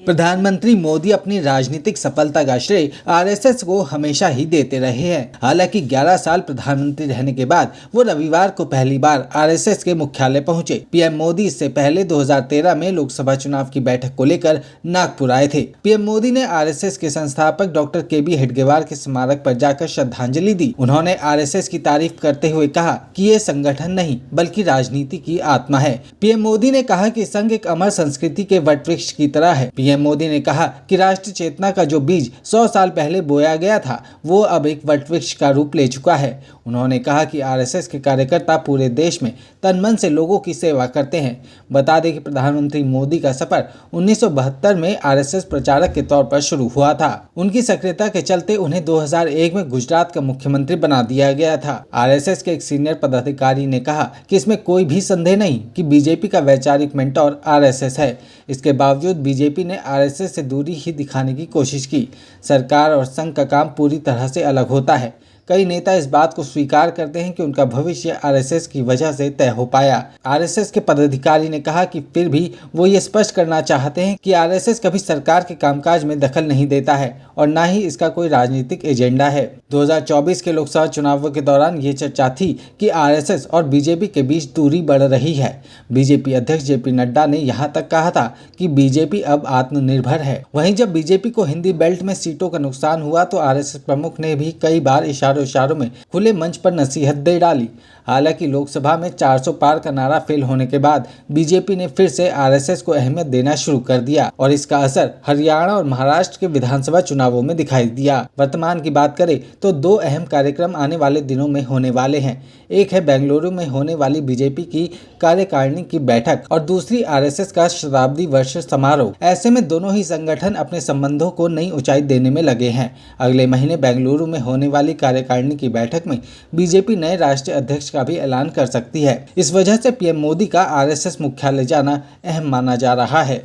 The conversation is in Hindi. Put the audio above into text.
प्रधानमंत्री मोदी अपनी राजनीतिक सफलता का श्रेय आरएसएस को हमेशा ही देते रहे हैं। हालांकि 11 साल प्रधानमंत्री रहने के बाद वो रविवार को पहली बार आरएसएस के मुख्यालय पहुंचे। पीएम मोदी इससे पहले 2013 में लोकसभा चुनाव की बैठक को लेकर नागपुर आए थे। पीएम मोदी ने आरएसएस के संस्थापक डॉक्टर के.बी. हेडगेवार के स्मारक पर जाकर श्रद्धांजलि दी। उन्होंने आरएसएस की तारीफ करते हुए कहा कि ये संगठन नहीं बल्कि राजनीति की आत्मा है। पीएम मोदी ने कहा कि संघ एक अमर संस्कृति के वटवृक्ष की तरह है। पीएम मोदी ने कहा कि राष्ट्र चेतना का जो बीज 100 साल पहले बोया गया था वो अब एक वटवृक्ष का रूप ले चुका है। उन्होंने कहा कि आरएसएस के कार्यकर्ता पूरे देश में तन मन से लोगों की सेवा करते हैं। बता दें कि प्रधानमंत्री मोदी का सफर 1972 में आरएसएस प्रचारक के तौर पर शुरू हुआ था। उनकी सक्रियता के चलते उन्हें 2001 में गुजरात का मुख्यमंत्री बना दिया गया था। आरएसएस के एक सीनियर पदाधिकारी ने कहा कि इसमें कोई भी संदेह नहीं कि बीजेपी का वैचारिक मेंटोर आरएसएस है। इसके बावजूद बीजेपी ने आरएसएस से दूरी ही दिखाने की कोशिश की। सरकार और संघ का काम पूरी तरह से अलग होता है। कई नेता इस बात को स्वीकार करते हैं कि उनका भविष्य आरएसएस की वजह से तय हो पाया। आरएसएस के पदाधिकारी ने कहा कि फिर भी वो ये स्पष्ट करना चाहते हैं कि आरएसएस कभी सरकार के कामकाज में दखल नहीं देता है और न ही इसका कोई राजनीतिक एजेंडा है। 2024 के लोकसभा चुनावों के दौरान ये चर्चा थी कि आरएसएस और बीजेपी के बीच दूरी बढ़ रही है। बीजेपी अध्यक्ष जेपी नड्डा ने यहाँ तक कहा था कि बीजेपी अब आत्मनिर्भर है। वहीं जब बीजेपी को हिंदी बेल्ट में सीटों का नुकसान हुआ तो आरएसएस प्रमुख ने भी कई बार इशारों में खुले मंच पर नसीहत दे डाली। हालांकि लोकसभा में 400 पार का नारा फेल होने के बाद बीजेपी ने फिर से आरएसएस को अहमियत देना शुरू कर दिया और इसका असर हरियाणा और महाराष्ट्र के विधानसभा चुनावों में दिखाई दिया। वर्तमान की बात करें तो दो अहम कार्यक्रम आने वाले दिनों में होने वाले हैं। एक है बेंगलुरु में होने वाली बीजेपी की कार्यकारिणी की बैठक और दूसरी आरएसएस का शताब्दी वर्ष समारोह। ऐसे में दोनों ही संगठन अपने संबंधों को नई ऊंचाई देने में लगे हैं। अगले महीने बेंगलुरु में होने वाली कार्यकारिणी की बैठक में बीजेपी नए राष्ट्रीय अध्यक्ष का भी ऐलान कर सकती है। इस वजह से पीएम मोदी का आरएसएस मुख्यालय जाना अहम माना जा रहा है।